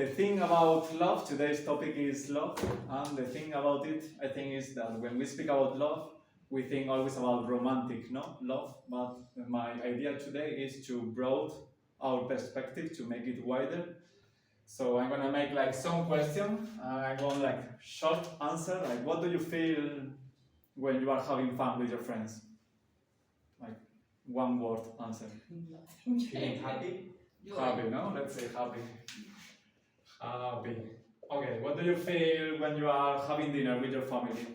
the thing about love, today's topic is love, and the thing about it, I think, is that when we speak about love, we think always about romantic, no, love. But my idea today is to broaden our perspective, to make it wider. So I'm gonna make like some question. I want like short answer. Like, what do you feel when you are having fun with your friends? Like one word answer. Feeling happy? Happy, no? Let's say happy. Happy. Okay, what do you feel when you are having dinner with your family?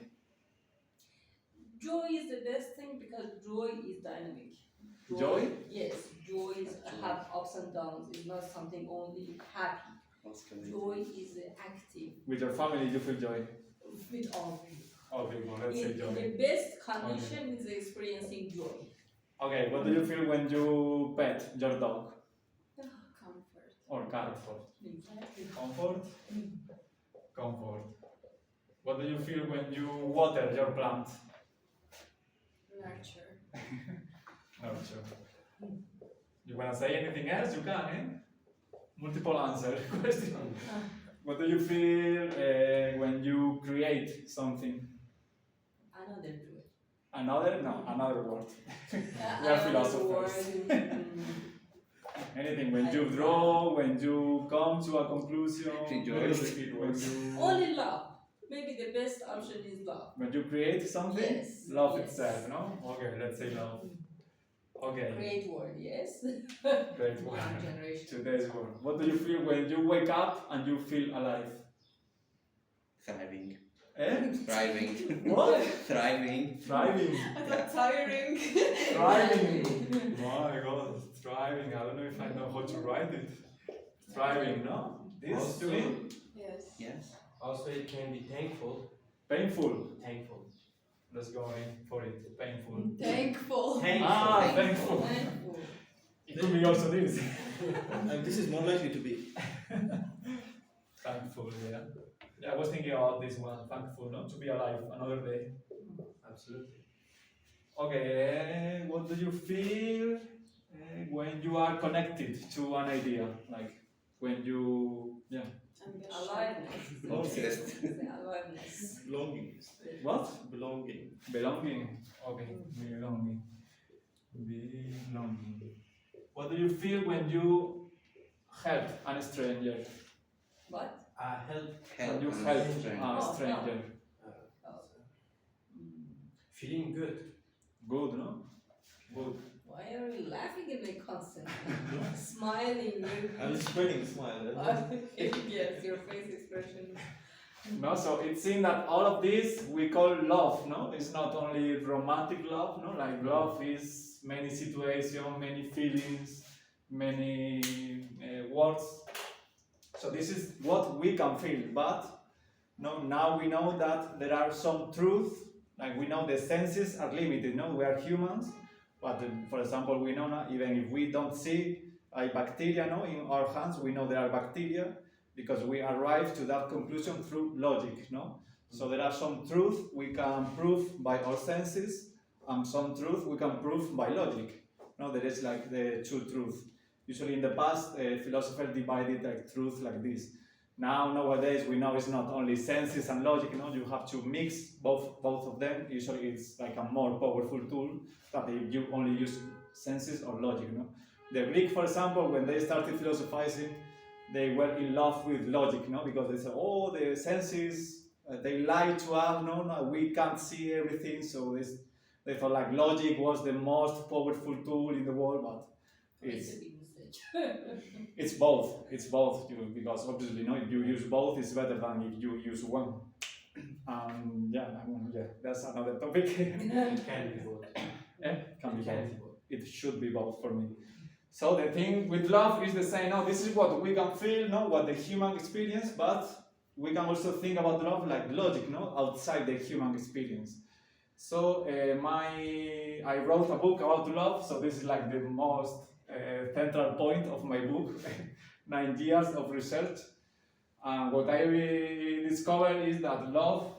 Joy is the best thing because joy is dynamic. Joy? Yes, joy is have ups and downs. It's not something only happy. Joy is active With your family, you feel joy. with all people. All people, let's say joy. The best condition is experiencing joy. Okay, what do you feel when you pet your dog Comfort. or cat? Exactly. Comfort? Comfort. What do you feel when you water your plant? Nurture. Nurture. You wanna say anything else? You can, eh? Multiple answer question. What do you feel when you create something? Another joy. Another? No, another word. We are Another philosophers. word. Anything, when you draw, when you come to a conclusion, Rejoice. when you, Only love. Maybe the best option is love. when you create something, Yes, love yes. itself, no? Okay, let's say love. Okay, Great word, yes. great word. Young generation. Today's word. What do you feel when you wake up and you feel alive? Thriving. Eh? Thriving. What? Thriving. Thriving. I thought tiring. Thriving. My God, thriving. I don't know if I know how to write it. Thriving, no? This Also- doing Yes. Yes. Also, it can be thankful. painful. Thankful. Let's go in for it. Painful. Thankful. Ah, Thankful. thankful. Thankful. It could be also this. And this is more likely to be. Thankful, yeah. Yeah, I was thinking about this one. Thankful, no? To be alive another day. Absolutely. Okay, what do you feel when you are connected to an idea? Like when you, yeah. Aliveness. Obsessed. Aliveness. Belonging. What? Belonging. Belonging. Okay, belonging. Belonging. What do you feel when you help a stranger? What? Help. When you and help strength. a Oh, stranger. Feeling good. Good, no? Good. Why are you laughing at me constantly? Smiling. I'm spreading a smile. Yes, your face expression. No, so it seems that all of this we call love, no? It's not only romantic love, no? Like love is many situations, many feelings, many words. So this is what we can feel, but no, now we know that there are some truth, like we know the senses are limited, no? We are humans, but for example, we know now, even if we don't see a bacteria, no, in our hands, we know there are bacteria, because we arrive to that conclusion through logic, no? So there are some truth we can prove by our senses, and some truth we can prove by logic. No, there is like the two truth. Usually in the past, philosophers divided like truth like this. Now, nowadays, we know it's not only senses and logic, you know, you have to mix both of them. Usually it's like a more powerful tool than if you only use senses or logic, you know. The Greek, for example, when they started philosophizing, they were in love with logic, no? Because they said, oh, the senses, they lie to us, no, we can't see everything, so they thought like logic was the most powerful tool in the world, but It's a big mistake. it's both, because obviously, no, if you use both, it's better than if you use one. Yeah, that's another topic. It can be both. Can be It can both. be both. It should be both for me. So the thing with love is the same. No, this is what we can feel, no, what the human experience, but we can also think about love like logic, no, outside the human experience. So I wrote a book about love. So this is like the most central point of my book. 9 years of research. And what I discovered is that love,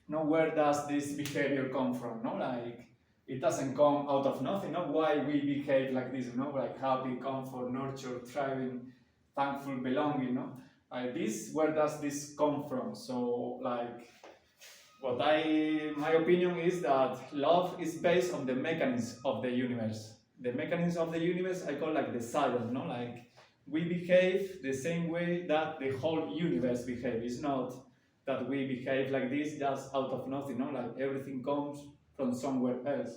no, where does this behavior come from? No, like it doesn't come out of nothing. No, why we behave like this? You know, like happy, comfort, nurture, thriving, thankful, belonging. No, this, where does this come from? So like, my opinion is that love is based on the mechanism of the universe. The mechanism of the universe I call like the cycle, no? Like we behave the same way that the whole universe behaves. It's not that we behave like this just out of nothing, no? Like everything comes from somewhere else.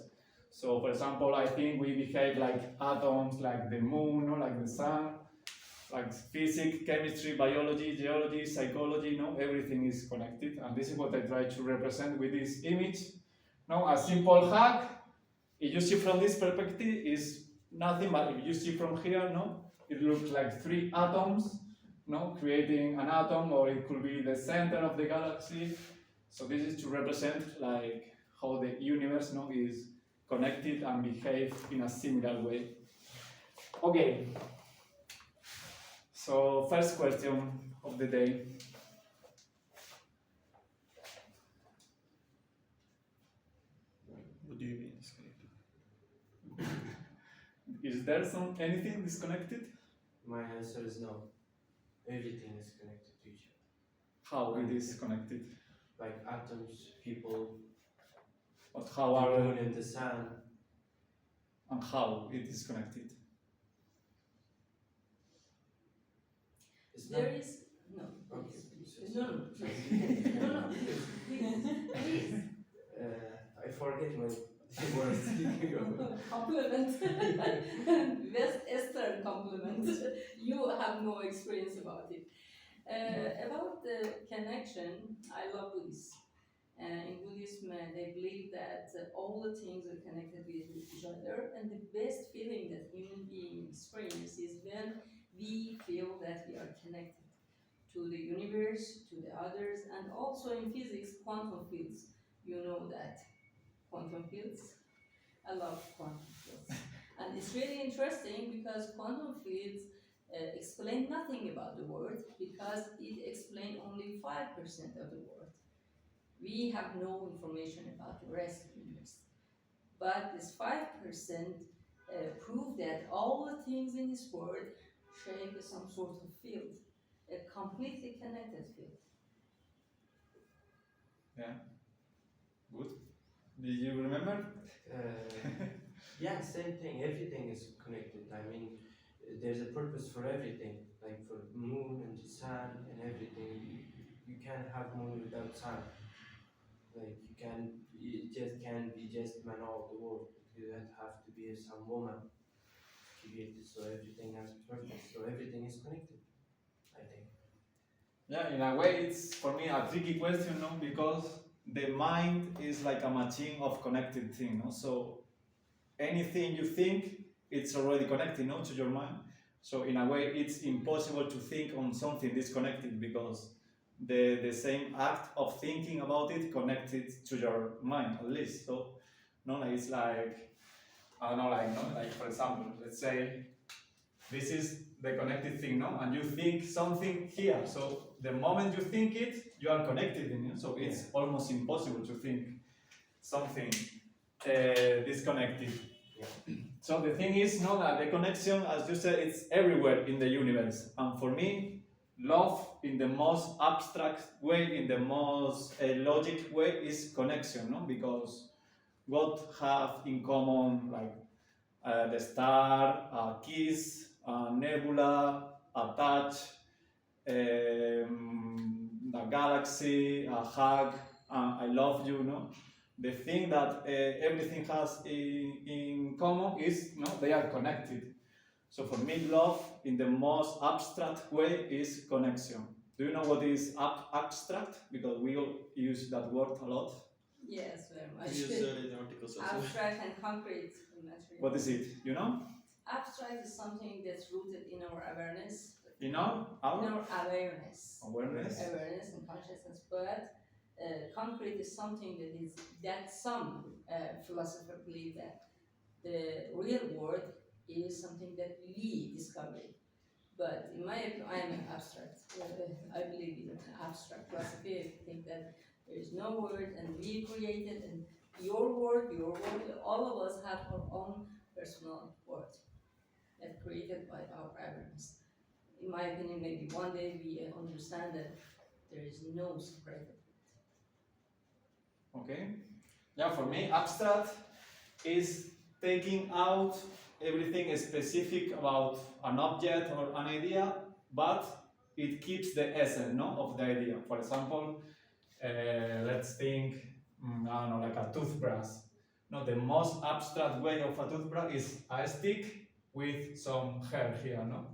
So for example, I think we behave like atoms, like the moon, no? Like the sun, like physics, chemistry, biology, geology, psychology, no, everything is connected, and this is what I try to represent with this image. Now, a simple hug, if you see from this perspective, is nothing, but if you see from here, no, it looks like three atoms, no, creating an atom, or it could be the center of the galaxy. So this is to represent like how the universe, no, is connected and behave in a similar way. Okay. So first question of the day. What do you mean disconnected? Is there anything disconnected? My answer is no. Everything is connected to each other. How it is connected? Like atoms, people, But how the are moon and the sun. and how it is connected? It's not. There is no. Okay. Please. No, no, please. No, no, please. Please. I forget my words. Compliment. Western compliment. You have no experience about it. About the connection, I love Buddhism. In Buddhism, they believe that all the things are connected with each other, and the best feeling that human beings experience is when we feel that we are connected to the universe, to the others, and also in physics, quantum fields. You know that quantum fields. I love quantum fields. And it's really interesting because quantum fields explain nothing about the world because it explains only 5% of the world. We have no information about the rest of the universe. But this 5% prove that all the things in this world shape some sort of field, a completely connected field. Yeah. Good. Do you remember? Yeah, same thing. Everything is connected. I mean, there's a purpose for everything. Like for moon and the sun and everything. You can't have moon without sun. Like it just can't be just man of the world. You have to be some woman created. So everything has purpose. So everything is connected, I think. Yeah, in a way, it's for me a tricky question, no? Because the mind is like a machine of connected things, no? So anything you think, it's already connected, no, to your mind. So in a way, it's impossible to think on something disconnected because the same act of thinking about it connected to your mind, at least. So, no, like it's like, I don't know, like, no, like for example, let's say this is the connected thing, no, and you think something here. So the moment you think it, you are connected in it. So it's almost impossible to think something disconnected. Yeah. So the thing is, no, that the connection, as you said, it's everywhere in the universe. And for me, love, in the most abstract way, in the most logic way, is connection, no? Because God have in common like the star, a kiss, a nebula, a touch, the galaxy, a hug, I love you, no? The thing that everything has in common is, no, they are connected. So for me, love, in the most abstract way, is connection. Do you know what is abstract? Because we all use that word a lot. Yes, very much. Use in articles also. Abstract and concrete material. What is it? You know? Abstract is something that's rooted in our awareness. In our In our awareness. awareness. Awareness and consciousness. But concrete is something that some philosophers believe that the real world is something that we discover. But in my opinion, I am an abstract. I believe in abstract philosophy. I think that there is no word, and we created, and your word, all of us have our own personal word that created by our awareness. in my opinion, maybe one day we understand that there is no secret. Okay. Yeah, for me, abstract is taking out everything specific about an object or an idea, but it keeps the essence, no, of the idea. For example, let's think, I don't know, like a toothbrush. No, the most abstract way of a toothbrush is a stick with some hair here, no?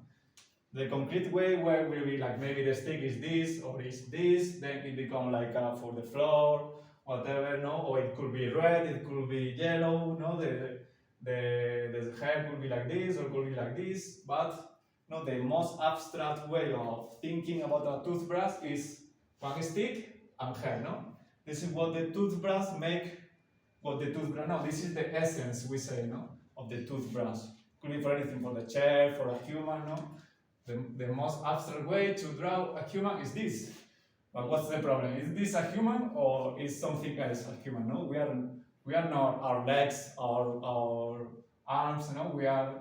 The concrete way where will be like maybe the stick is this or is this, then it become like for the floor, whatever, no? Or it could be red, it could be yellow, no? The hair could be like this or could be like this, but no, the most abstract way of thinking about a toothbrush is one stick and hair, no? This is what the toothbrush make, what the toothbrush, no, this is the essence, we say, no, of the toothbrush. Could be for anything, for the chair, for a human, no? The most abstract way to draw a human is this. But what's the problem? Is this a human or is something else a human? No, we are not our legs, our arms, no, we are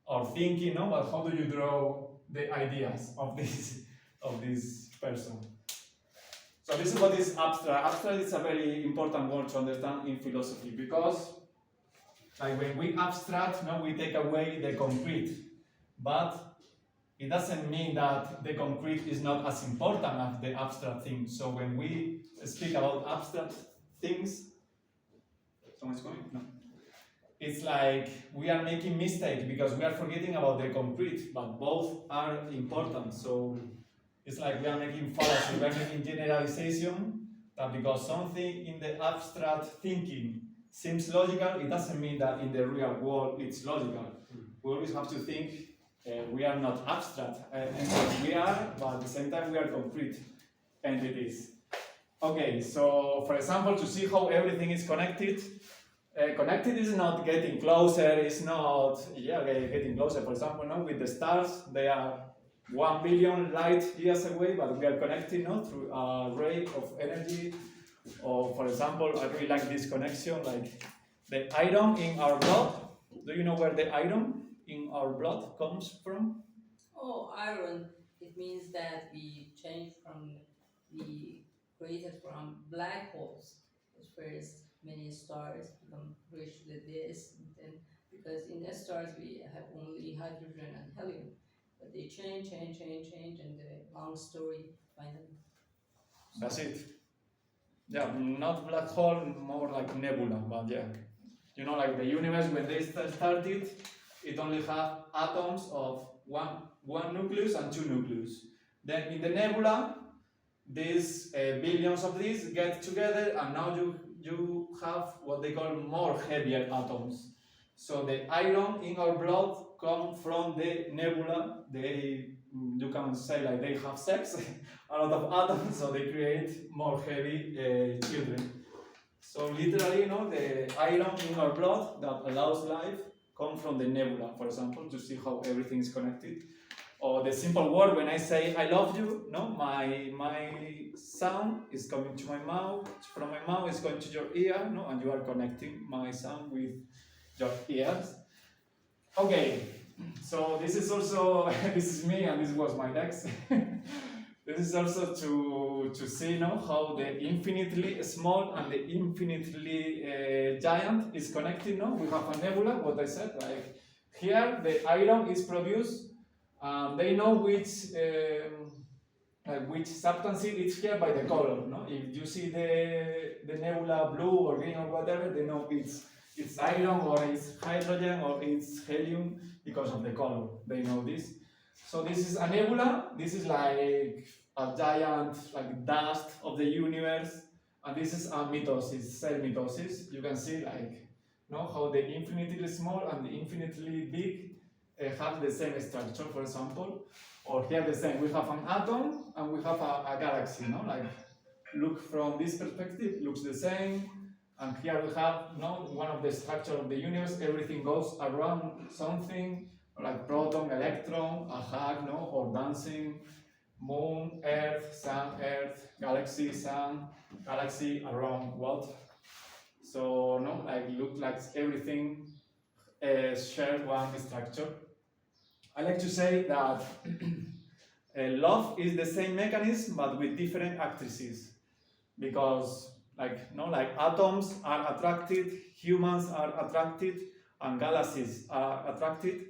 our thinking, no, but how do you draw the ideas of this person? So this is what is abstract. Abstract is a very important word to understand in philosophy because like when we abstract, no, we take away the concrete. But it doesn't mean that the concrete is not as important as the abstract thing. So when we speak about abstract things, someone's going? No. It's like we are making mistakes because we are forgetting about the concrete, but both are important. So it's like we are making fallacy, we are making generalization that because something in the abstract thinking seems logical, it doesn't mean that in the real world it's logical. We always have to think we are not abstract entities. We are, but at the same time we are concrete entities. Okay, so for example, to see how everything is connected, connected is not getting closer, it's not, getting closer. For example, no, with the stars, they are 1 billion light years away, but we are connected, no, through a ray of energy. Or for example, I really like this connection, like the iron in our blood. Do you know where the iron in our blood comes from? Oh, iron, it means that we change created from black holes. Because first many stars become rich with this, and then because in the stars we have only hydrogen and helium, but they change, and the long story finally. That's it. Yeah, not black hole, more like nebula, but yeah. You know, like the universe, when they started, it only had atoms of one nucleus and two nucleus. Then in the nebula, these billions of these get together, and now you have what they call more heavier atoms. So the iron in our blood come from the nebula. You can say like they have sex, a lot of atoms, so they create more heavy children. So literally, you know, the iron in our blood that allows life come from the nebula, for example, to see how everything is connected. Or the simple word, when I say I love you, no, my sound is coming to my mouth, from my mouth is going to your ear, no, and you are connecting my sound with your ears. Okay, so this is also, this is me and this was my legs. This is also to see, no, how the infinitely small and the infinitely giant is connected, no? We have a nebula, what I said, like here the iron is produced. They know which substance it is here by the color. No? If you see the nebula blue or green or whatever, they know it's iron or it's hydrogen or it's helium because of the color. They know this. So this is a nebula. This is like a giant like dust of the universe, and this is a mitosis, cell mitosis. You can see like, no, how the infinitely small and the infinitely big have the same structure, for example, or here the same. We have an atom and we have a galaxy, no? Like, look from this perspective, looks the same, and here we have, no, one of the structure of the universe. Everything goes around something like proton, electron, a hug, no, or dancing, moon, earth, sun, earth, galaxy, sun, galaxy around what? So, no, like look like everything share one structure. I like to say that love is the same mechanism but with different actresses, because like atoms are attracted, humans are attracted, and galaxies are attracted.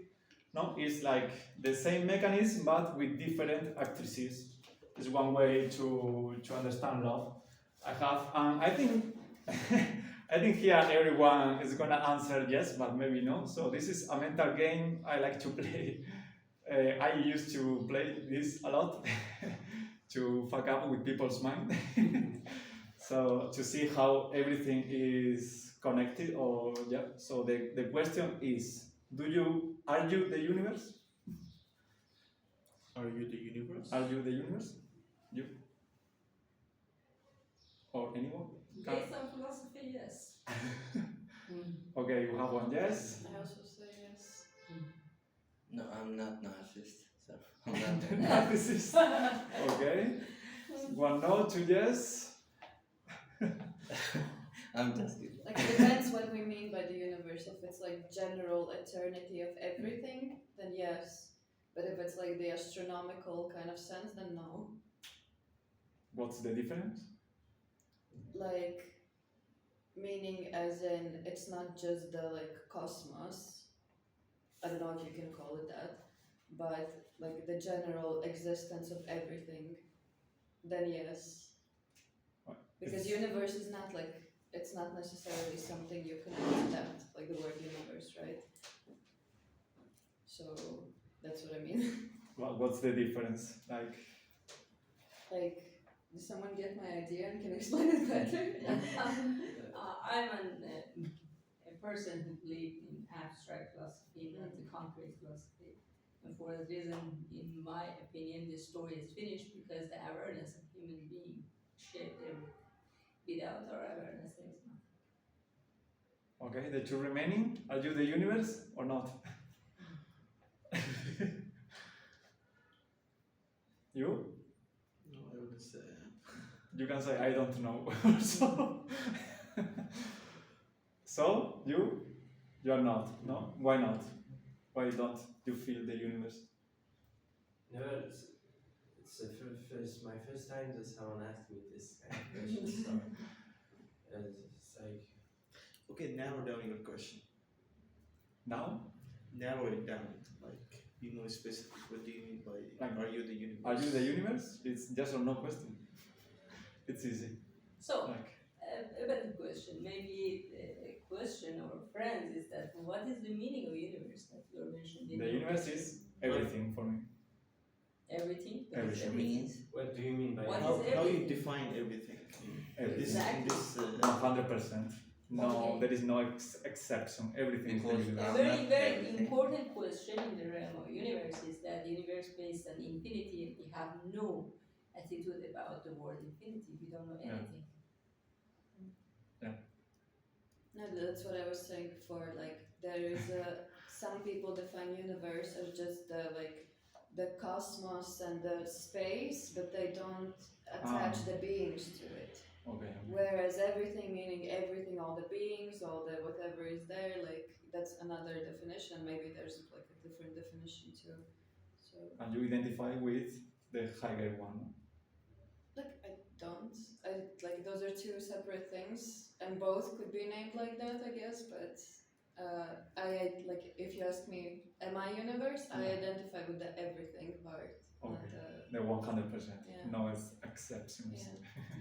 No, it's like the same mechanism but with different actresses. Is one way to understand love. I think I think here everyone is gonna answer yes, but maybe no. So this is a mental game I like to play. I used to play this a lot to fuck up with people's mind. So to see how everything is connected, or yeah. So the question is, are you the universe? Are you the universe? Are you the universe? You? Or anyone? Based on philosophy, yes. Okay, you have one yes. I also say yes. No, I'm not narcissist, so I'm not that. Narcissist. Okay. One no, two yes. I'm just kidding. Like it depends what we mean by the universe. If it's like general eternity of everything, then yes. But if it's like the astronomical kind of sense, then no. What's the difference? Like meaning as in it's not just the like cosmos. I don't know if you can call it that, but like the general existence of everything, then yes. What? Because It's- universe is not like it's not necessarily something you can understand, like the word universe, right? So that's what I mean. What's the difference? Like, Like, did someone get my idea and can explain it better? I'm a person who believes in abstract philosophy, not the concrete philosophy. And for that reason, in my opinion, the story is finished because the awareness of human being shaped everything. Without our awareness, there is nothing. okay, the two remaining, are you the universe or not? You? No, I wouldn't say. You can say I don't know. So you are not. No, why not? Why don't you feel the universe? No, it's my first time that someone asked me this kind of question. So it's like Okay, narrow down your question. Now, Narrow it down. Like, specific. What do you mean by Like, are you the universe? are you the universe? It's yes or no question. It's easy. So, Like, a better question, maybe a question or friends is that what is the meaning of universe that you are mentioning? the universe is everything for me. Everything? What is Everything. Means what do you mean by What that? is How you everything? define everything? Everything. Exactly. This 100%. No, Okay. there is no exception. Everything is the Because, A universe. very, not very everything. important question in the realm of universe is that the universe based on infinity, and we have no attitude about the word infinity. We don't know Yeah. anything. No, that's what I was saying before. Like, there is some people define universe as just the cosmos and the space, but they don't attach the beings to it. Okay. Whereas everything, meaning everything, all the beings, all the whatever is there, like that's another definition. Maybe there's like a different definition too. So, And you identify with the higher one. like, I don't. Like those are two separate things, and both could be named like that, I guess. But I like if you ask me, am I universe? I Yeah. identify with the everything part. Okay. Not, The 100%. Yeah. No exceptions. Yeah.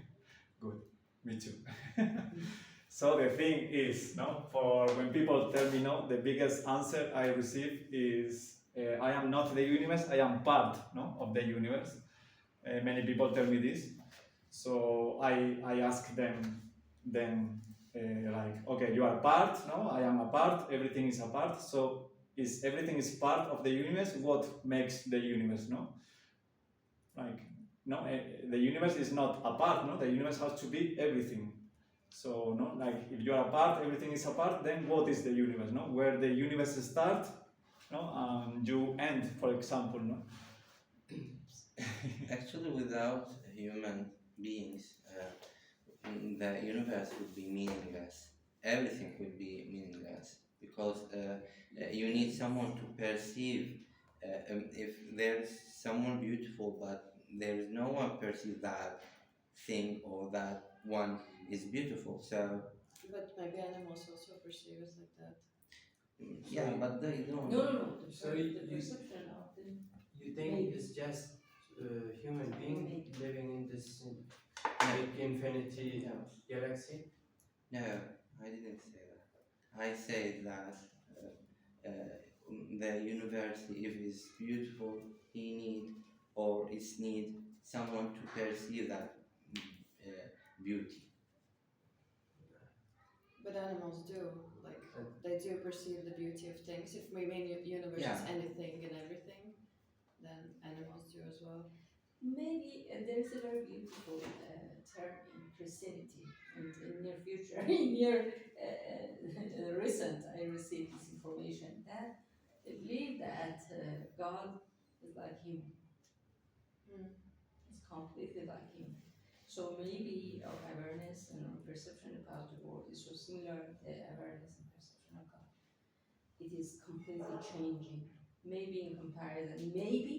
Good. Me too. So the thing is, no, for when people tell me no, the biggest answer I receive is I am not the universe. I am part, no, of the universe. Many people tell me this. So I ask them then like, okay, you are part, no? I am a part. Everything is a part. So is everything is part of the universe? What makes the universe, no? Like, no, the universe is not a part, no? The universe has to be everything. So, no, like if you are a part, everything is a part. Then what is the universe, no? Where the universe starts, no, and you end, for example, no? actually, without human beings, the universe would be meaningless. Everything would be meaningless because you need someone to perceive if there's someone beautiful, but there is no one perceive that thing or that one is beautiful. So But maybe animals also perceive it like that. yeah, but they don't. No. So The you- perception of the You think Maybe. it's just human being Maybe. living in this Yeah. big infinity galaxy? No, I didn't say that. I said that the universe, if it's beautiful, he need or it need someone to perceive that beauty. But animals do, like, Uh, they do perceive the beauty of things. If we mean universe is Yeah. anything and everything, then animals do as well. maybe there is a very beautiful term in Christianity and in near future, in near recent, I received this information that they believe that God is like him. Mm. It's completely like him. So maybe our awareness and our perception about the world is so similar the awareness and perception of God. It is completely changing. Maybe in comparison, maybe,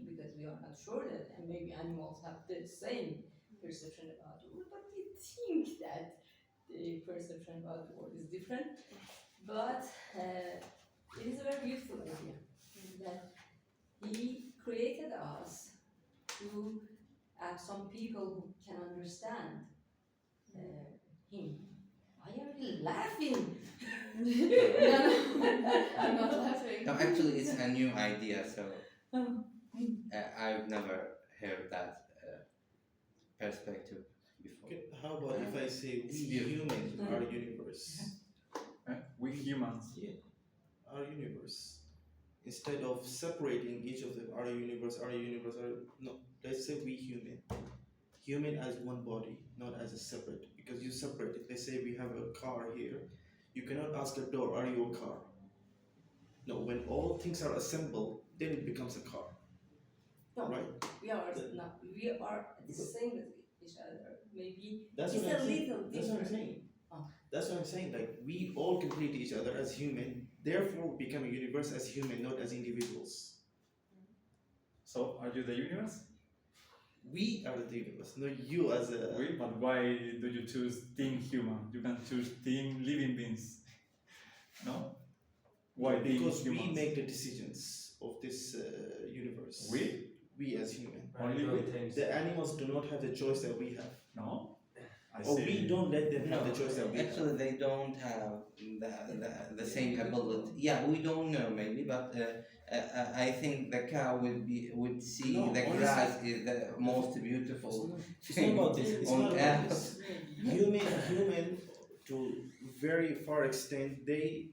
because we are not sure that, and maybe animals have the same perception about the world, but we think that the perception about the world is different. But it is a very beautiful idea that he created us to have some people who can understand him. Why are you laughing? I'm not laughing. No, actually, it's a new idea, so I've never heard that perspective before. Okay, how about if I say It's we beautiful. humans are universe? We humans. Our universe. Instead of separating each of them, our universe, no, let's say we human. Human as one body, not as a separate. Because you separate it. Let's say we have a car here. You cannot ask a door, are you a car? No, when all things are assembled, then it becomes a car. No, Right? we are not. We are the same as each other. Maybe That's it's what a I'm saying. little That's what I'm different. saying. Oh. That's what I'm saying. Like we all complete each other as human. Therefore, we become a universe as human, not as individuals. So, are you the universe? We are the universe, not you as a. We, but why do you choose team human? You can choose team living beings. No? Why team Because we humans? make the decisions of this universe. We as human. Only I don't we- think so. The animals do not have the choice that we have, No? I or see. we don't let them have the choice that we have. Actually, they don't have the same ability. Yeah, we don't know maybe, but I think the cow would see No, the honestly- grass is the most beautiful. It's not about this. It's On not about earth. this. Human, to very far extent, they,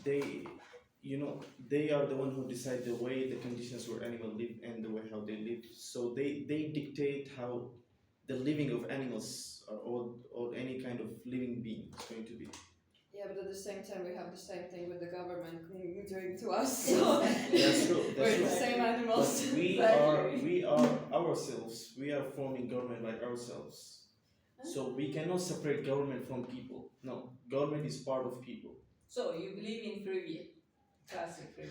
they are the one who decide the way, the conditions where animals live and the way how they live. So they dictate how the living of animals or any kind of living being is going to be. Yeah, but at the same time, we have the same thing with the government doing to us. So That's true. we're That's the true. same But animals. we are ourselves. We are forming government by ourselves. So we cannot separate government from people. No, government is part of people. So you believe in free will, classic free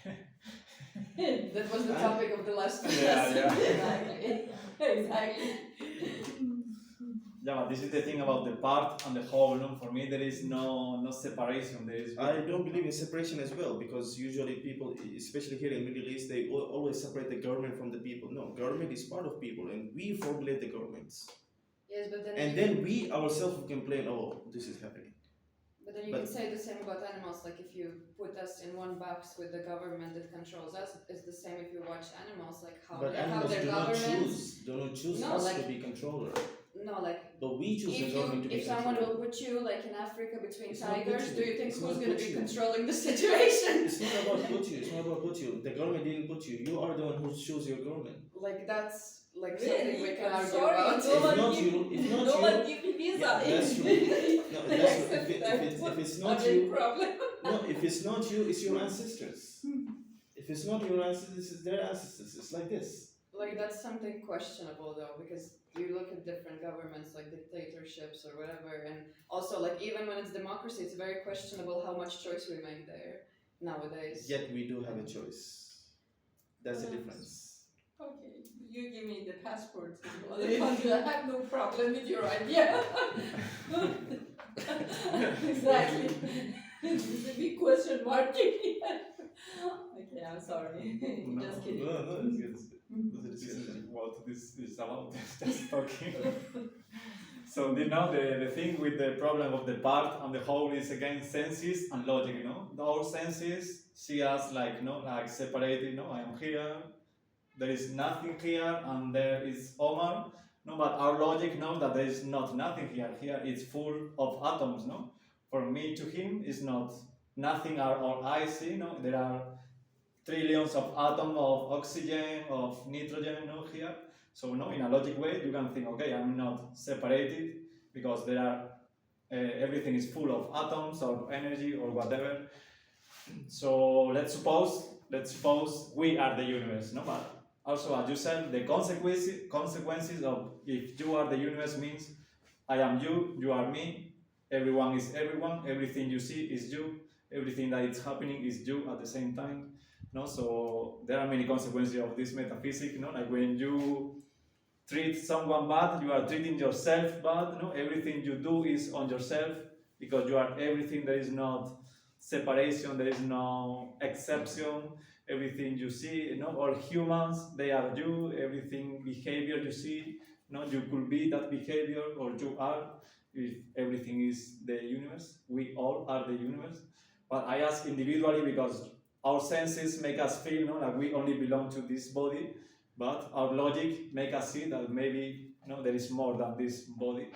will. That was the topic of the last Yeah, class. yeah. Exactly. Yeah, but this is the thing about the part and the whole. No? For me, there is no separation. There is. I don't believe in separation as well because usually people, especially here in Middle East, they always separate the government from the people. No, government is part of people, and we formulate the governments. Yes, but then And you, then we ourselves will complain, oh, this is happening. but then you but- can say the same about animals. Like if you put us in one box with the government that controls us, it's the same if you watch animals. Like how But they have animals their do not governments. choose No, us like- to be controller. No, like But we choose the if government to be if someone controller. will put you like in Africa between It's not tigers, put do you. you think It's who's not gonna put be you. controlling the situation? It's not about put you. It's not about put you. The government didn't put you. You are the one who chose your government. Like that's like Really? something we can I'm argue sorry, about. no If one not give- you, if not no you, one give me visa. Yeah, that's true. No, that's true. If it's not Not a you, problem. no, if it's not you, it's your ancestors. If it's not your ancestors, it's their ancestors. It's like this. Like that's something questionable though, because you look at different governments like dictatorships or whatever, and also like even when it's democracy, it's very questionable how much choice we make there nowadays. Yet we do have a choice. That's the Yes. difference. Okay, you give me the passport to other country. I have no problem with your idea. Exactly. It's a big question mark. Okay, I'm sorry. No, Just kidding. No, it's good. It's a This is discussion. what this is about, just talking. So the thing with the problem of the part and the whole is again senses and logic, Our senses see us like, like separated, I am here, there is nothing here, and there is Omar, but our logic knows that there is not nothing here. Here it's full of atoms, For me to him is not nothing our eyes see, There are trillions of atoms of oxygen, of nitrogen, here. So, in a logic way, you can think, okay, I'm not separated because there are everything is full of atoms or energy or whatever. So let's suppose we are the universe, But also, as you said, the consequences of if you are the universe means I am you, you are me, everyone is everyone, everything you see is you, everything that is happening is you at the same time. So there are many consequences of this metaphysics, like when you treat someone bad, you are treating yourself bad, everything you do is on yourself because you are everything, there is not separation, there is no exception, everything you see, all humans, they are you, everything behavior you see, you could be that behavior or you are, if everything is the universe, we all are the universe. But I ask individually because our senses make us feel like we only belong to this body, but our logic make us see that maybe there is more than this body.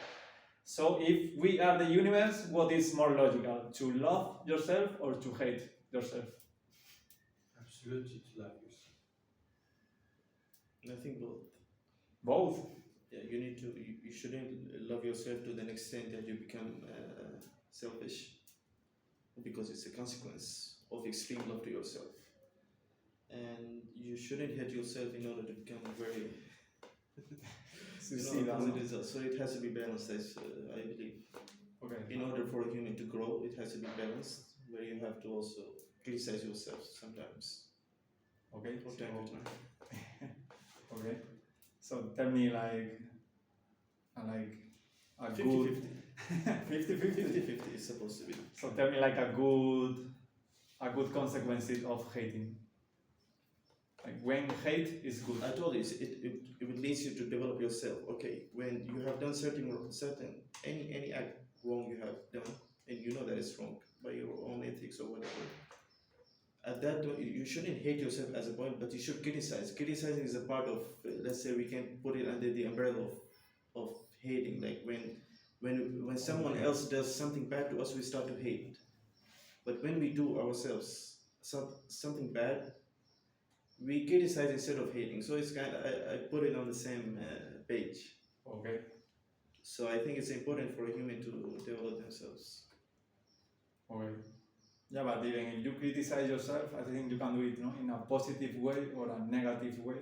So if we are the universe, what is more logical? To love yourself or to hate yourself? Absolutely, to love yourself. I think both. Both. Yeah, you shouldn't love yourself to the extent that you become selfish, because it's a consequence of extreme love to yourself. And you shouldn't hate yourself in order to become very positive. So it has to be balanced, I believe. Okay. In order for a human to grow, it has to be balanced, where you have to also criticize yourself sometimes. Okay. From time to time. Okay. So tell me like a 50-50. good 50-50. 50-50 is supposed to be. So tell me like a good consequences of hating. Like when hate is good. I told you, it would lead you to develop yourself. Okay, when you have done certain any act wrong you have done, and you know that it's wrong by your own ethics or whatever. At that point, you shouldn't hate yourself as a point, but you should criticize. Criticizing is a part of, let's say, we can put it under the umbrella of hating. Like when someone else does something bad to us, we start to hate. But when we do ourselves something bad, we criticize instead of hating. So it's kind of, I put it on the same page. Okay. So I think it's important for a human to develop themselves. Okay. Yeah, but even if you criticize yourself, I think you can do it, in a positive way or a negative way.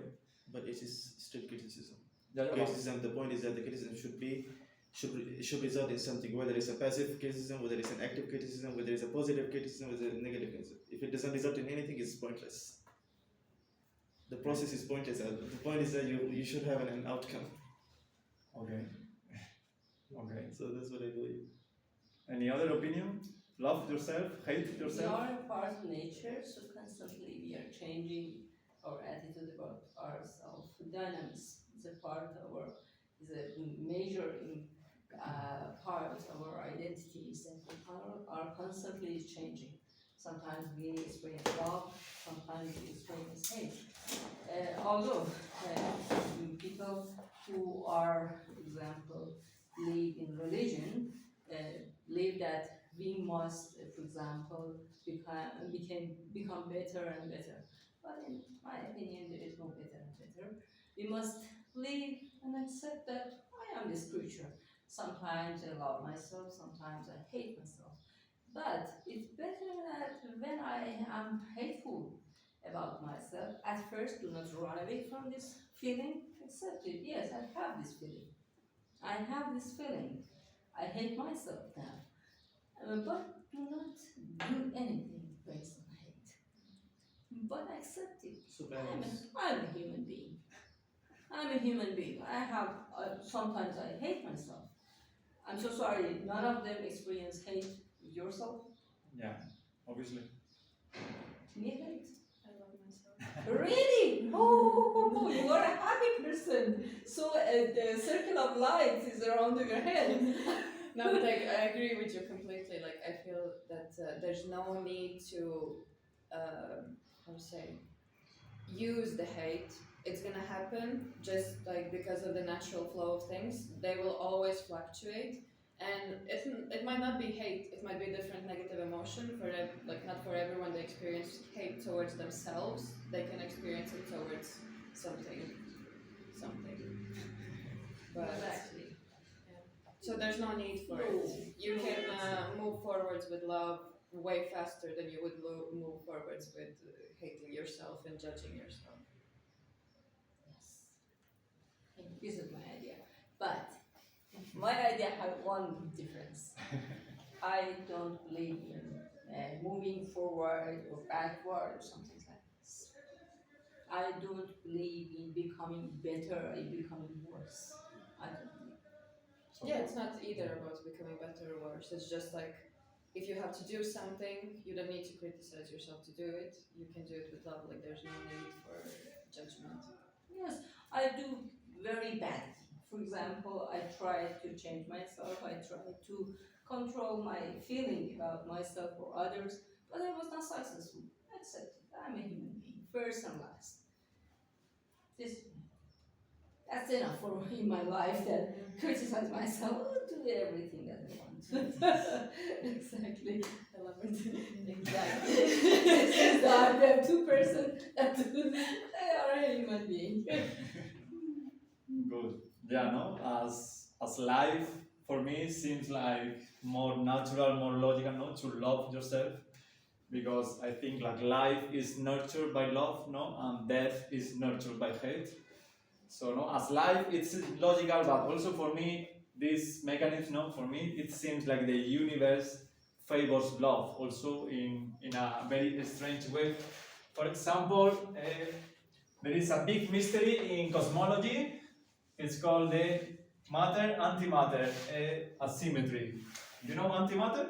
But it is still criticism. Yeah, Criticism. The point is that the criticism should result in something, whether it's a passive criticism, whether it's an active criticism, whether it's a positive criticism, whether it's a negative criticism. If it doesn't result in anything, it's pointless. The process is pointless. The point is that you should have an outcome. Okay. Okay. So that's what I believe. Any other opinion? Love yourself, hate We yourself? are a part of nature, so constantly we are changing our attitude about ourselves. Dynamics is a part of is a major part of our identities, and are constantly changing. Sometimes we experience love, sometimes we experience hate. Although people who are, for example, believe in religion, believe that we must, for example, become better and better. But in my opinion, there is no better and better. We must live and accept that I am this creature. Sometimes I love myself, sometimes I hate myself. But it's better that when I am hateful about myself, at first do not run away from this feeling, accept it. Yes, I have this feeling. I have this feeling. I hate myself now. But do not do anything based on hate. but accept it. So I'm balance. a human being. I'm a human being. I have, sometimes I hate myself. I'm so sorry, none of them experience hate yourself. Yeah, obviously. Me hate. I love myself. Really? Oh, you are a happy person. So the circle of light is around your head. No, but I agree with you completely. Like, I feel that there's no need to, how to say, use the hate. It's gonna happen just like because of the natural flow of things. They will always fluctuate, and it might not be hate. It might be a different negative emotion for like not for everyone. They experience hate towards themselves. They can experience it towards something. But Exactly. so there's no need for it. You can move forwards with love way faster than you would move forwards with hating yourself and judging yourself. This is my idea. But my idea has one difference. I don't believe in moving forward or backward or something like this. I don't believe in becoming better or becoming worse. I don't believe. So, Yeah, it's not either about becoming better or worse. It's just like if you have to do something, you don't need to criticize yourself to do it. You can do it with love. Like there's no need for judgment. Yes, I do very badly. For example, I try to change myself, I try to control my feeling about myself or others, but I was not successful. Accept it. I'm a human being, first and last. That's enough for me in my life that criticize myself, do everything that I want. Exactly. I love it. Exactly. This is the two-person that they are a human being. good. Yeah, no. As life for me seems like more natural, more logical, no, to love yourself, because I think like life is nurtured by love, no, and death is nurtured by hate. So no, as life it's logical, but also for me this mechanism, no, for me it seems like the universe favors love also in a very strange way. For example, there is a big mystery in cosmology. It's called the matter-antimatter asymmetry. You know antimatter?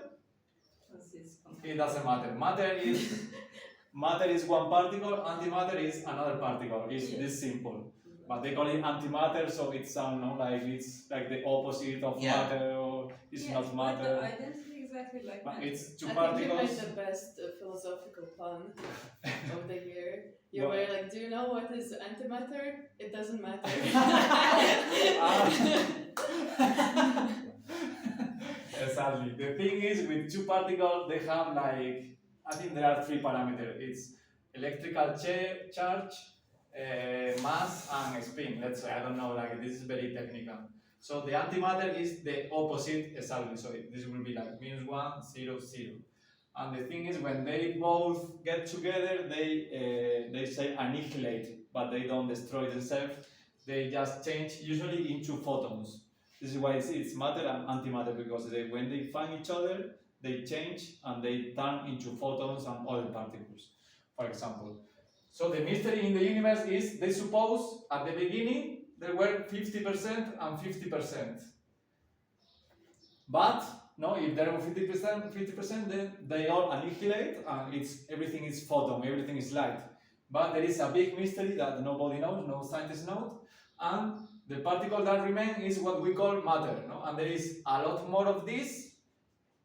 It doesn't matter. Matter is one particle, antimatter is another particle. It's this simple. But they call it antimatter, so it sounds like it's like the opposite of Yeah. matter, or it's Yes, not but matter. the identity exactly like But matter. it's two I think you made particles. the best philosophical pun of the year. You What? were like, do you know what is antimatter? It doesn't matter. Exactly. The thing is, with two particles, they have like, I think there are three parameters. It's electrical charge, mass, and spin. Let's say, I don't know, like this is very technical. So the antimatter is the opposite exactly. So this will be like -1, 0, 0. And the thing is, when they both get together, they say annihilate, but they don't destroy themselves. They just change usually into photons. This is why it's matter and antimatter, because when they find each other, they change and they turn into photons and other particles, for example. So the mystery in the universe is they suppose at the beginning there were 50% and 50%. But no, if there were 50%, then they all annihilate and everything is photon, everything is light. But there is a big mystery that nobody knows, no scientists know, and the particle that remains is what we call matter, no? And there is a lot more of this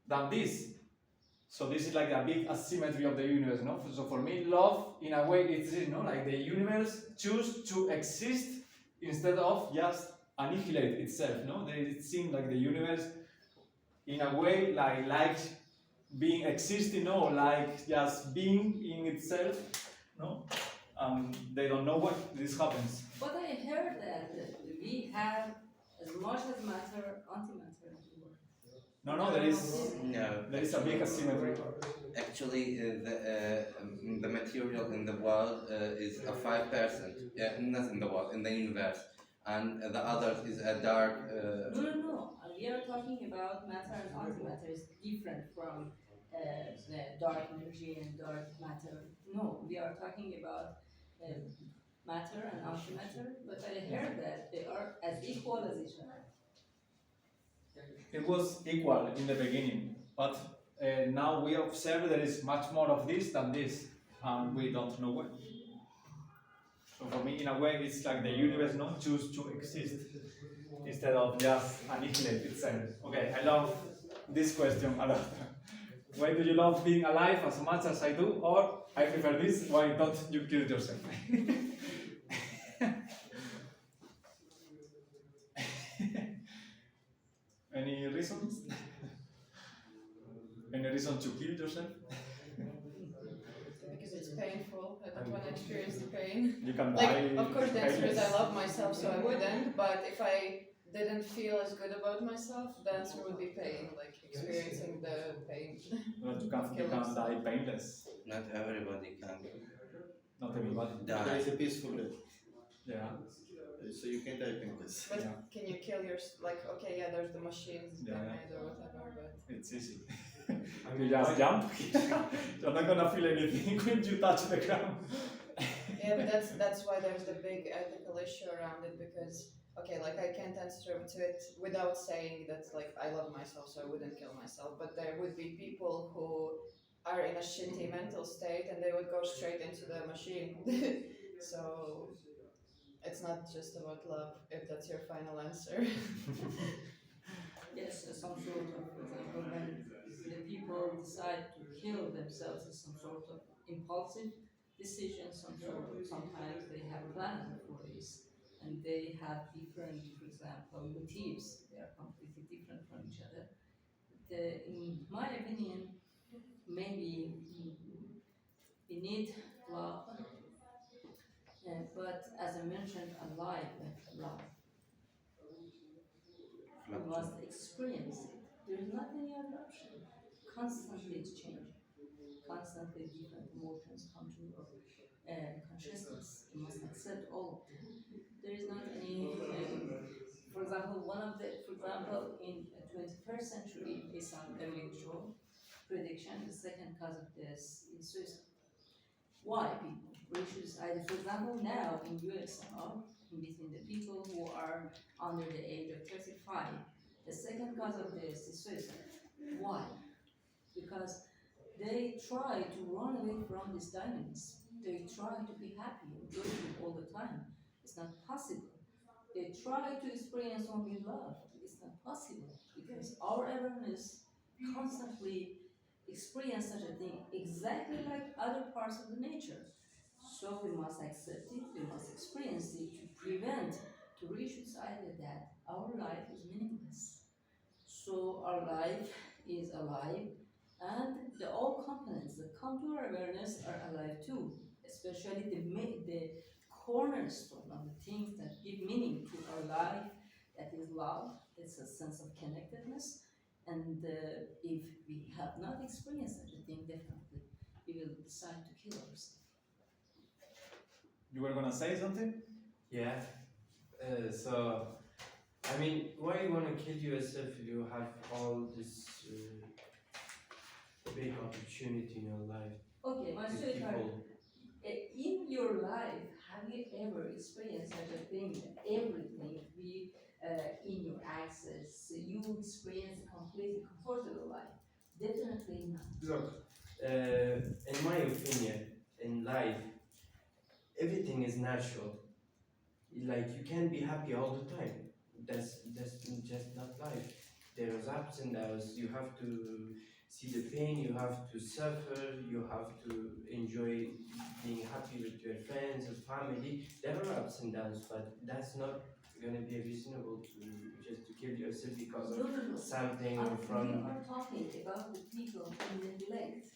than this. So this is like a big asymmetry of the universe, no? So for me, love, in a way, it's this, no? Like the universe choose to exist instead of just annihilate itself, no? It seems like the universe, in a way, like being existing, no? Like just being in itself, no? They don't know why this happens. But I heard that we have as much as matter, antimatter as we were. No, there is a big asymmetry. Actually, the material in the world is a 5%, not in the world, in the universe, and the other is a dark. No. We are talking about matter and antimatter is different from the dark energy and dark matter. No, we are talking about matter and antimatter, but I heard that they are as equal as each other. It was equal in the beginning, but now we observe there is much more of this than this, and we don't know when. So for me, in a way, it's like the universe not choose to exist instead of just annihilate itself. Okay, I love this question a lot. Why do you love being alive as much as I do? Or I prefer this, why don't you kill yourself? Any reasons? Any reason to kill yourself? Because it's painful. I don't want to experience the pain. You can Like, die. of course, the answer is I painless. love myself, so I wouldn't. But if I didn't feel as good about myself, the answer would be pain, like experiencing the pain. But you can die painless. Not everybody can Not everybody. There die. is a peaceful death, Yeah. so you can die painless. But Yeah. can you kill your like? Okay, yeah, there's the machines Yeah, yeah. made or whatever, but It's easy. I You mean, just jump. You're not gonna feel anything when you touch the ground. yeah, but that's why there's the big ethical issue around it because okay, like I can't answer to it without saying that like I love myself, so I wouldn't kill myself. But there would be people who are in a shitty mental state and they would go straight into the machine. So it's not just about love, if that's your final answer. Yes, some sort of, for example, when the people decide to kill themselves, is some sort of impulsive decision, sometimes they have a plan for this, and they have different, for example, motives. They are completely different from each other. In my opinion, maybe we need love, but as I mentioned, alive love. We must experience it. There is not any other option. Constantly it's changing. Constantly different emotions come to your consciousness. You must accept all of them. There is not any, for example, in the 21st century, based on WHO prediction, the second cause of death is suicide. Why people reach suicide? For example, now in USSR, in between the people who are under the age of 35, the second cause of death is suicide. Why? Because they try to run away from this dynamics. They try to be happy and joyful all the time. It's not possible. They try to experience only love. It's not possible because our awareness constantly experience such a thing exactly like other parts of the nature. So we must accept it, we must experience it to prevent, to reach suicide that our life is meaningless. So our life is alive and all components that come to our awareness are alive too, especially the cornerstone of the things that give meaning to our life, that is love, it's a sense of connectedness. And if we have not experienced such a thing, definitely we will decide to kill ourselves. You were gonna say something? yeah. So, I mean, why you wanna kill yourself if you have all this big opportunity in your life? Okay, my With sweetheart, people. in your life, have you ever experienced such a thing that everything be in your access, you experience a completely comfortable life? Definitely not. Look, in my opinion, in life, everything is natural. Like you can't be happy all the time. That's just not life. There's ups and downs. You have to see the pain. You have to suffer. You have to enjoy being happy with your friends and family. There are ups and downs, but that's not gonna be reasonable to just to kill yourself because No, of no, no. something We from. are talking about the people who neglect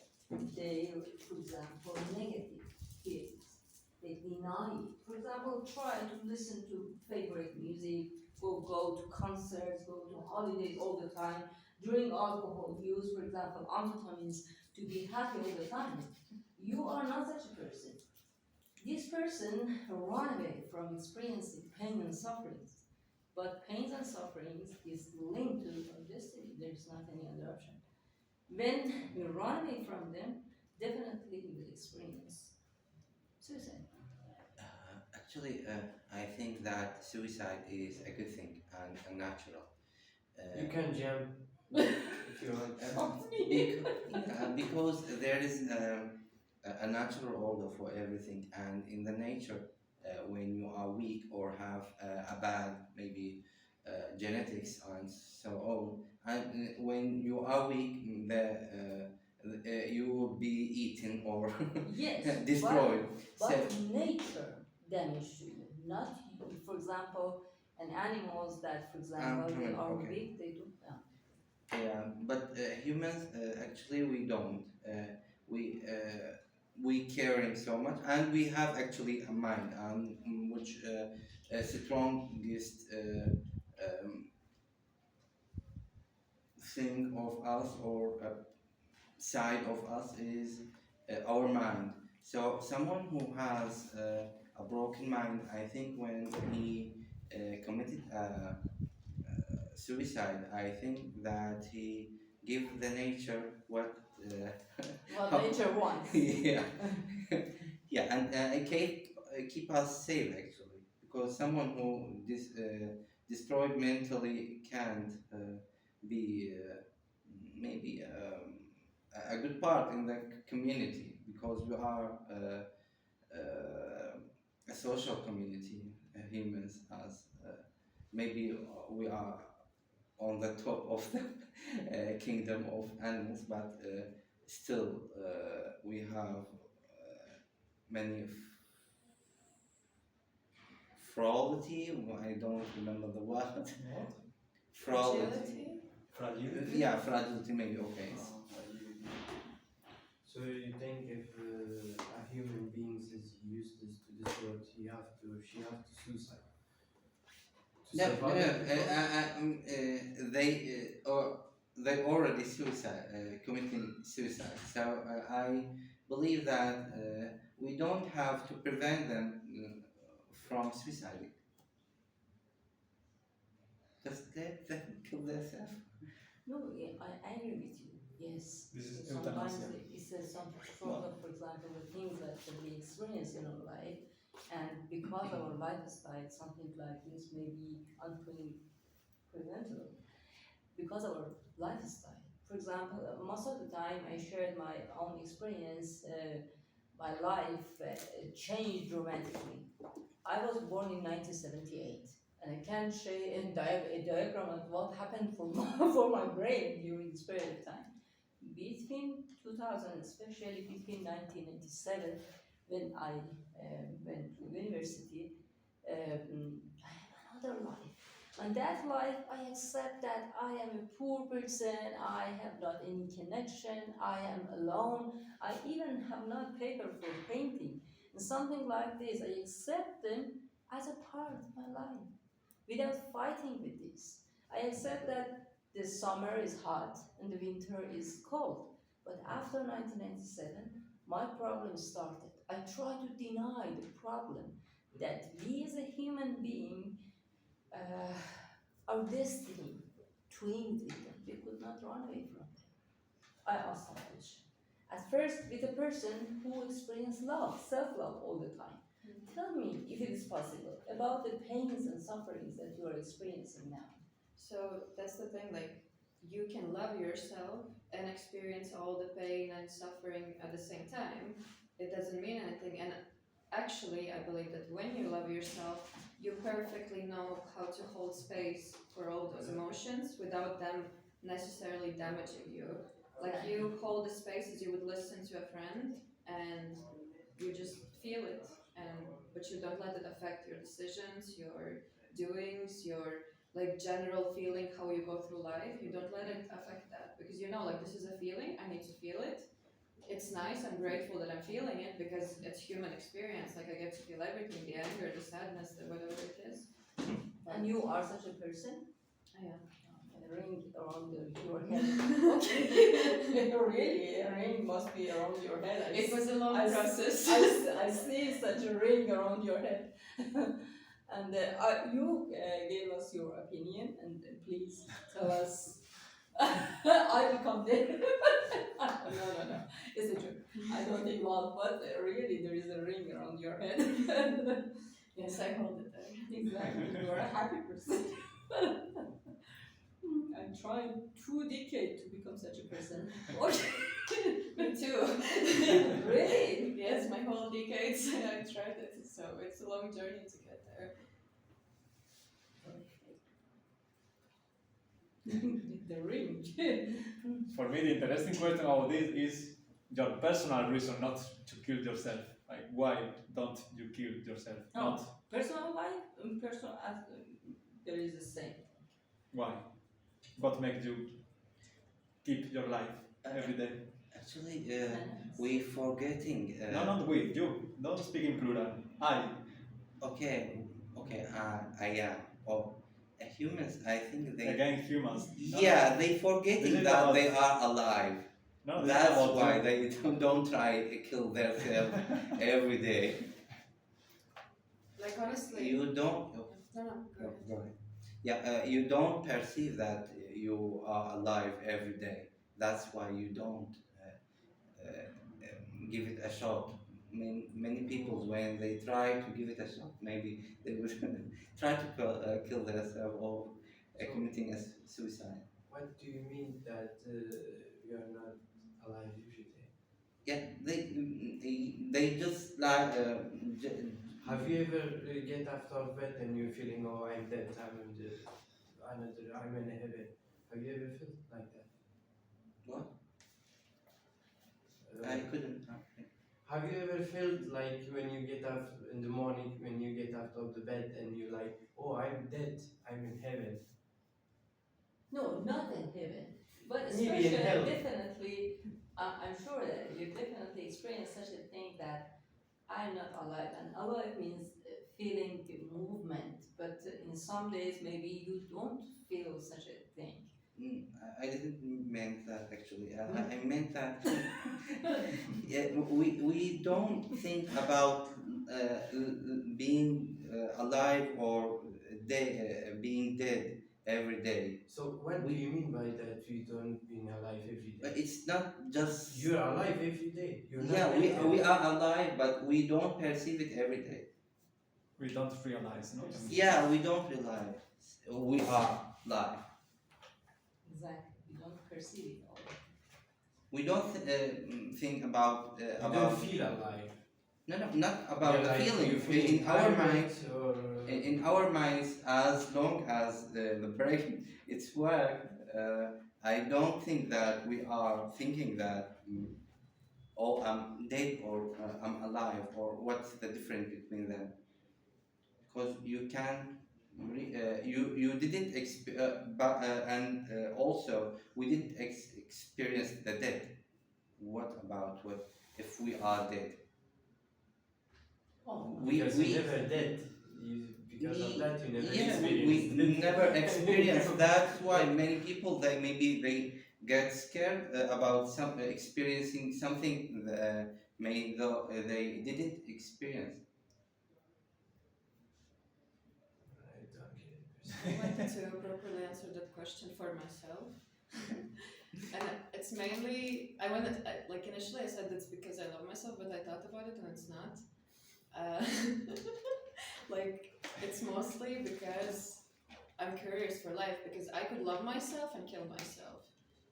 their, for example, negative feelings. They deny it. For example, try to listen to favorite music, go to concerts, go to holidays all the time. During alcohol use, for example, amphetamines to be happy all the time. You are not such a person. This person run away from experiencing pain and sufferings. But pains and sufferings is linked to our destiny. There is not any other option. When you run away from them, definitely you will experience suicide. Actually, I think that suicide is a good thing and natural. You can jump if you want. Because there is a natural order for everything, and in the nature, when you are weak or have a bad maybe genetics and so on, and when you are weak, you will be eaten or Yes, destroyed. but So nature damage to you, not you. For example, and animals that, for example, they coming, are okay. weak, they do. yeah, but humans actually we don't. We caring so much, and we have actually a mind, which strongest thing of us or side of us is our mind. So someone who has a broken mind, I think when he committed suicide, I think that he give the nature what What how- nature wants. yeah yeah, and it keep us safe actually, because someone who destroyed mentally can't be maybe a good part in the community, because we are a social community, humans, as maybe we are on the top of the kingdom of animals, but still we have many frailty. I don't remember the word. What? Frailty. Fragility? Yeah, fragility maybe. Okay. So you think if a human being is useless to this world, she have to suicide? To No, survive they already committing suicide. So I believe that we don't have to prevent them from suicide. Just let them kill themselves. No, yeah, I agree with you. Yes. This is Sometimes euthanasia. it's some sort of, for example, the things that we experience in our life, and because of our lifestyle, something like this may be unpreventable. Because of our lifestyle. For example, most of the time I shared my own experience. My life changed dramatically. I was born in 1978, and I can't show you a diagram of what happened for for my brain during this period of time. Between 2000, especially between 1997, when I went to university, I have another life. And that life, I accept that I am a poor person, I have not any connection, I am alone, I even have not paper for painting. And something like this, I accept them as a part of my life without fighting with this. I accept that the summer is hot and the winter is cold. But after 1997, my problem started. I tried to deny the problem that we as a human being, our destiny twinned with them. We could not run away from them. I asked some question. At first, with a person who experienced love, self-love all the time. Tell me, if it is possible, about the pains and sufferings that you are experiencing now. So that's the thing, like you can love yourself and experience all the pain and suffering at the same time. It doesn't mean anything. And actually, I believe that when you love yourself, you perfectly know how to hold space for all those emotions without them necessarily damaging you. Like you hold the space as you would listen to a friend, and you just feel it, and but you don't let it affect your decisions, your doings, your like general feeling, how you go through life. You don't let it affect that, because you know, like, this is a feeling, I need to feel it. It's nice, I'm grateful that I'm feeling it because it's human experience. Like, I get to feel everything, the anger, the sadness, the whatever it is. And you are such a person? I am. A ring around your head. Okay. Really, a ring must be around your head. It was a long I s- process. I see such a ring around your head. And you gave us your opinion, and please tell us I become dead. No. It's a joke. I don't think love, but really there is a ring around your head. Yes, I hold it there. Exactly. You are a happy person. I'm trying 2 decades to become such a person. Me too. Really? Yes, my whole decades I've tried it, so it's a long journey to get there. The ring. For me, the interesting question about this is your personal reason not to kill yourself. Like, why don't you kill yourself? No. Not Personal life and personal there is the same. why. What makes you keep your life every day? Actually, Balance. we forgetting. No, not we, you. Don't speak in plural. I. Okay, yeah. Oh, humans. I think they. Again, humans. No, Yeah, they This forgetting is that about- they are alive. No, this is That's about why you. they don't try to kill themselves every day. Like honestly, You don't. no, go ahead. Go ahead. Yeah, you don't perceive that you are alive every day. That's why you don't give it a shot. Many people, when they try to give it a shot, maybe they would try to kill themselves or committing a suicide. What do you mean that you are not alive every day? Yeah, they just like Have you ever get after bed and you're feeling, oh, I'm dead, I'm in heaven? Have you ever felt like that? what? Uh, I couldn't. Have you ever felt like when you get up in the morning, when you get out of the bed and you're like, oh, I'm dead, I'm in heaven? No, not in heaven. But Maybe in especially, hell. definitely, I'm sure that you definitely experience such a thing that I'm not alive. And alive means feeling the movement. But in some days, maybe you don't feel such a thing. I didn't mean that actually. I meant that yeah, we don't think about being alive or being dead every day. So what do you mean by that you don't being alive every But day? it's not just You're alive every day. You're not yeah, dead we every are alive, but we don't perceive it every day. We don't realize, no? Yeah, we don't realize we are alive. Exactly. You don't perceive it all. We don't think about You about don't feel alive. no, not about You're the like, feeling. you're feeling In our tired minds, or in our minds, as long as the brain it's work, I don't think that we are thinking that oh I'm dead or I'm alive or what's the difference between them, because you can you didn't but and also we didn't experience the death. What about what if we are dead? Oh, because you never dead. Because of that you never yeah, experienced we it. never experienced. That's why many people they get scared about some experiencing something they didn't experience. I don't get it. I wanted to properly answer that question for myself. And it's mainly, like initially I said it's because I love myself, but I thought about it and it's not. Like, it's mostly because I'm curious for life, because I could love myself and kill myself.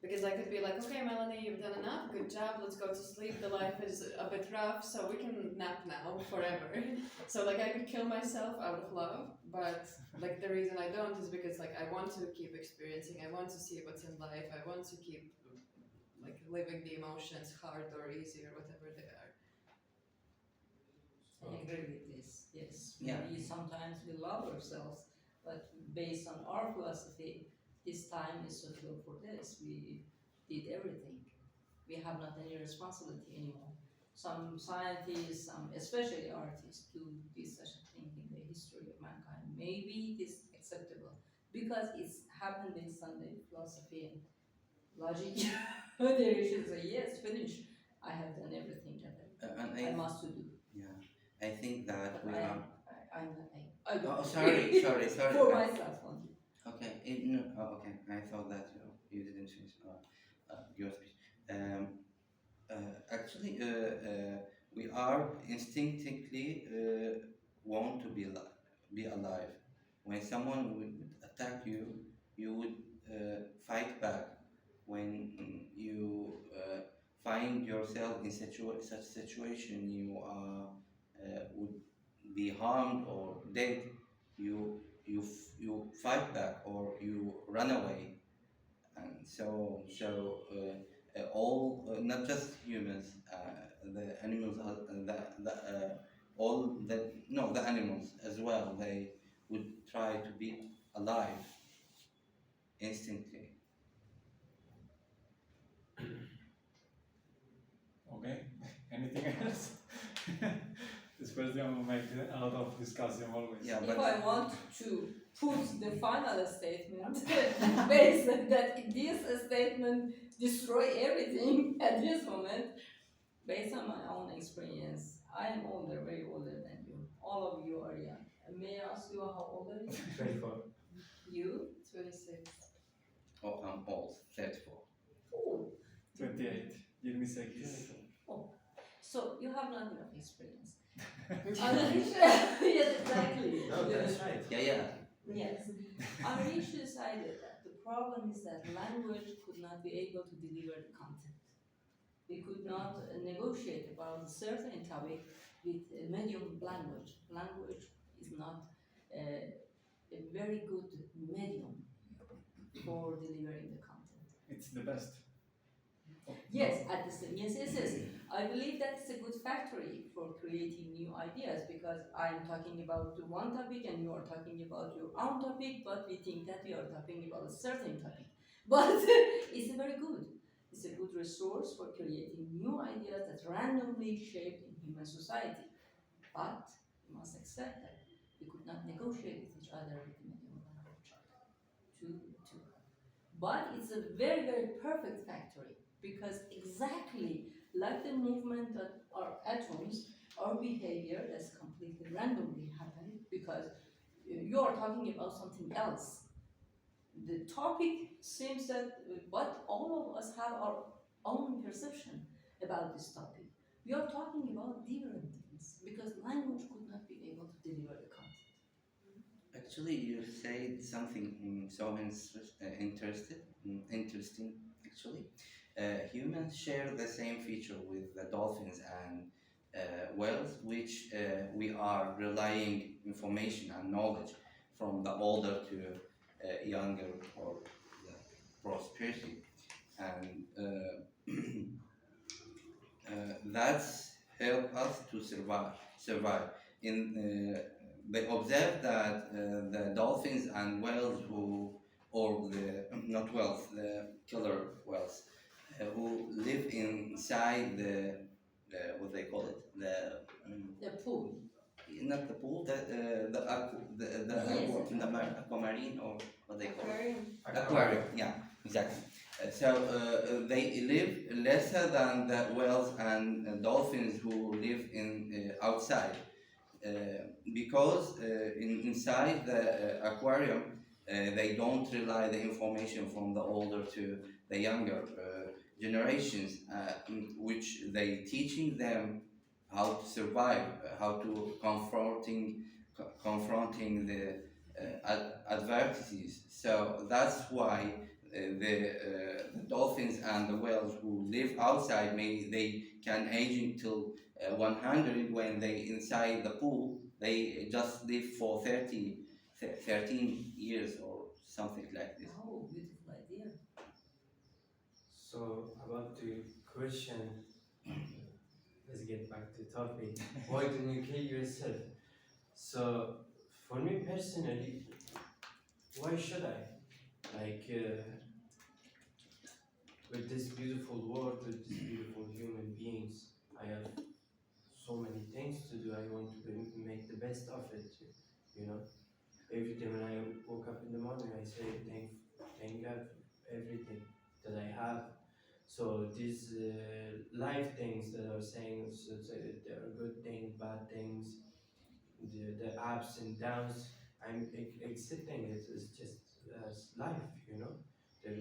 Because I could be like, okay, Melanie, you've done enough, good job, let's go to sleep, the life is a bit rough, so we can nap now, forever. So, like, I could kill myself out of love, but, like, the reason I don't is because, like, I want to keep experiencing, I want to see what's in life, I want to keep, like, living the emotions hard or easy or whatever they are. I agree with this. Yes. Yeah. Maybe sometimes we love ourselves, but based on our philosophy, this time is suitable for this. We did everything. We have not any responsibility anymore. Some scientists, especially artists, do this such a thing in the history of mankind. Maybe it is acceptable because it's happened based on the philosophy and logic. There you should say yes, finish. I have done everything that And I must do. yeah, I think that we I, are. I don't Oh, think. sorry. For myself only. Okay, okay. I thought that you didn't finish your speech. Actually, we are instinctively want to be alive. When someone would attack you, you would fight back. When you find yourself in such situation, you would be harmed or dead. You fight back or you run away, and all not just humans, the animals, all the no the animals as well. They would try to be alive instantly. Okay. Anything else? This question will make a lot of discussion always. Yeah, If but I want to put the final statement based on that this statement destroy everything at this moment, based on my own experience, I am older, very older than you. All of you are young. May I ask you how old are you? 24. You? 26. oh, I'm old, 34. Oh, 28. Give me seconds. so you have not enough experience. Yes, exactly. No, that's right. Yeah. Yes. Arish decided that the problem is that language could not be able to deliver the content. We could not negotiate about a certain topic with a medium language. Language is not a very good medium for delivering the content. It's the best. Yes, at the same, yes. I believe that's a good factory for creating new ideas because I'm talking about one topic and you are talking about your own topic, but we think that we are talking about a certain topic. But it's very good. It's a good resource for creating new ideas that randomly shaped in human society. But we must accept that we could not negotiate with each other with the medium language. To. But it's a very, very perfect factory because exactly like the movement of our atoms, our behavior that's completely randomly happened because you are talking about something else. The topic seems that, but all of us have our own perception about this topic. We are talking about different things because language could not be able to deliver the content. Actually, you said something so interesting. Actually, humans share the same feature with the dolphins and whales, which we are relaying information and knowledge from the older to younger or the prosperity, and that's help us to survive. They observe that the dolphins and whales or the not whales, the killer whales, who live inside what they call it, The pool. not the pool, Yes. aquamarine, or what they call it. Aquarium. Aquarium, yeah, exactly. They live lesser than the whales and dolphins who live in outside, because inside the aquarium they don't rely the information from the older to the younger generations, which they teaching them how to survive, how to confronting the adversities. So that's why the dolphins and the whales who live outside, maybe they can age until 100. When they inside the pool, they just live for 13 years or something like this. Oh, beautiful idea. So about the question, let's get back to topic. Why don't you kill yourself? So for me personally, why should I? Like with this beautiful world, with these beautiful human beings, I have so many things to do. I want to make the best of it. You know, every day when I woke up in the morning, I say thank God for everything that I have. So these life things that are saying, so there are good things, bad things, the ups and downs. I'm accepting it as just as life, you know. There,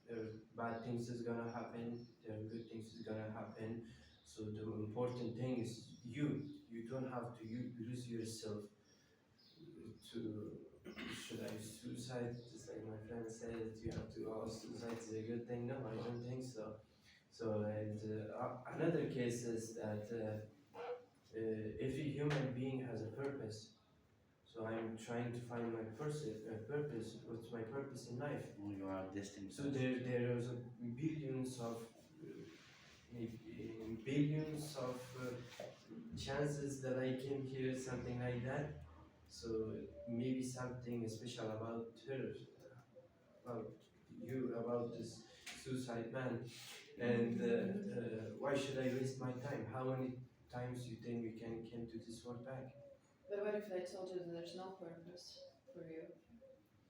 there are bad things is gonna happen, there are good things is gonna happen. So the important thing is you. You don't have to lose yourself to should I suicide? Just like my friend said, you have to. Oh, suicide is a good thing. No, I don't think so. So and another case is that every human being has a purpose. So I'm trying to find my purpose. What's my purpose in life? You are destined. So there is billions of billions of chances that I came here, something like that. So maybe something special about her, about you, about this suicide man. And why should I waste my time? How many times you think we can come to this world back? But what if they told you that there's no purpose for you?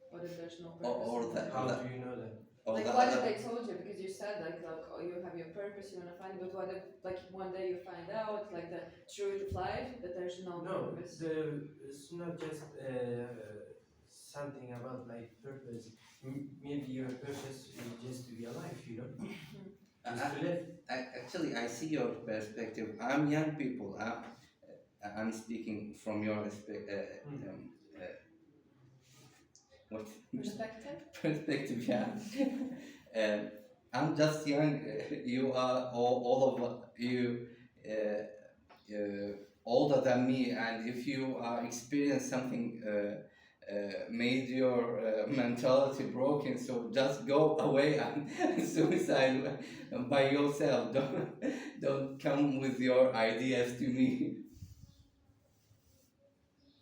What if there's no purpose? Or in that- life? How do you know that? Or Like, the what if other- they told you? Because you said like oh, you have your purpose, you wanna find it. But what if like one day you find out like the truth of life that there's no No, purpose? it's not just something about like purpose. Maybe your purpose is just to be alive, you know, just to live. Actually, I see your perspective. I'm young people. I'm speaking from your what Perspective? perspective? Yeah. I'm just young. You are all of you older than me, and if you are experienced something. Made your mentality broken, so just go away and suicide by yourself. Don't come with your ideas to me.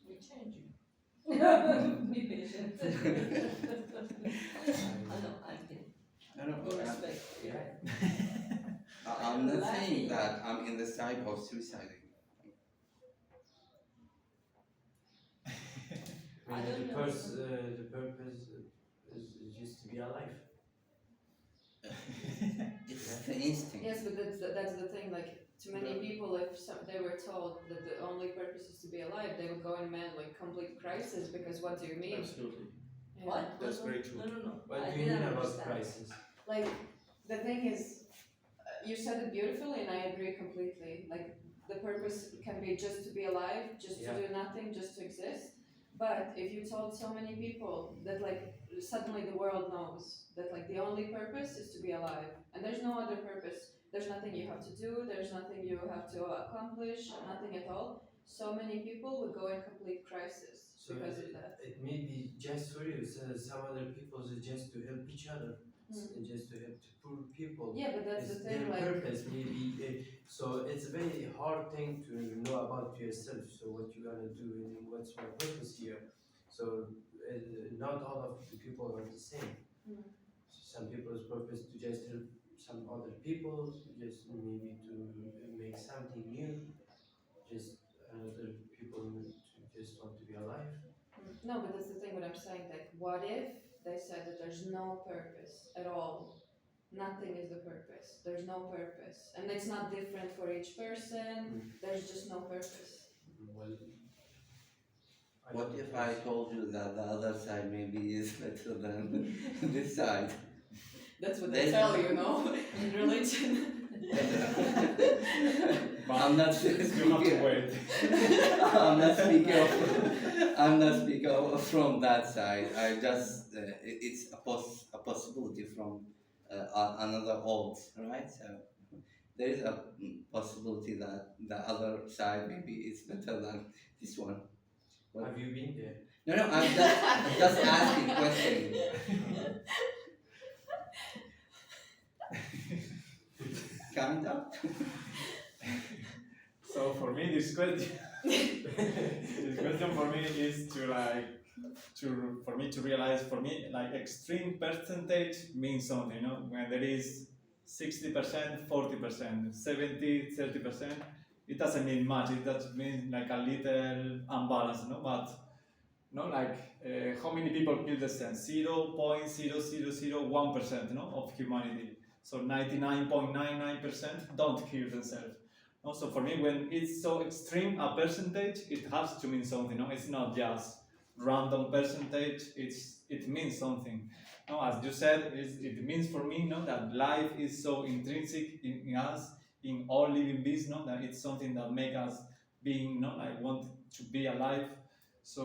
We change you. Be patient. I know, I'm kidding. No, no, We respect. Yeah. I'm not saying Laughing. that I'm in the side of suiciding. I Maybe don't the know. purpose is just to be alive. It's the instinct. Yes, but that's the thing. Like, to many people, if they were told that the only purpose is to be alive, they would go in like complete crisis. Because what do you mean? Absolutely. Yeah. What? That's very true. No. What I do you didn't mean about understand. crisis? Like, the thing is, you said it beautifully, and I agree completely. Like, the purpose can be just to be alive, just Yeah. to do nothing, just to exist. But if you told so many people that like suddenly the world knows that like the only purpose is to be alive and there's no other purpose, there's nothing you have to do, there's nothing you have to accomplish, nothing at all. So many people would go in complete crisis So because of that. it may be just for you. So some other people is just to help each other, and just to help the poor people. Yeah, but that's It's the thing. their Like, purpose maybe. So it's a very hard thing to know about yourself. So what you're gonna do and what's my purpose here. So not all of the people are the same. Mm. Some people's purpose to just help some other people, just maybe to make something new. Just other people to just want to be alive. no, but that's the thing. What I'm saying. Like, what if they said that there's no purpose at all? Nothing is the purpose. There's no purpose, and it's not different for each person. There's just no purpose. Well, What don't if think I so. told you that the other side maybe is better than this side? That's what There's- they tell you, no? In religion. I'm not You have to speaking. wait. I'm not speaking of. I'm not speaking of from that side. I just it's a possibility from another old, right? So there is a possibility that the other side maybe is better than this one. Have you been there? No, I'm just asking question. Kind of. So for me, this question, this question for me is to for me to realize, for me, like extreme percentage means something, you know, when there is 60%, 40%, 70, 30%, it doesn't mean much, it does mean like a little unbalance, no? But, no, like how many people kill themselves? 0.0001%, no, of humanity. So 99.99% don't kill themselves. Also, for me, when it's so extreme a percentage, it has to mean something. No, it's not just random percentage, it means something. No, as you said, it means for me, no, that life is so intrinsic in us, in all living beings, no, that it's something that makes us being, no, like want to be alive.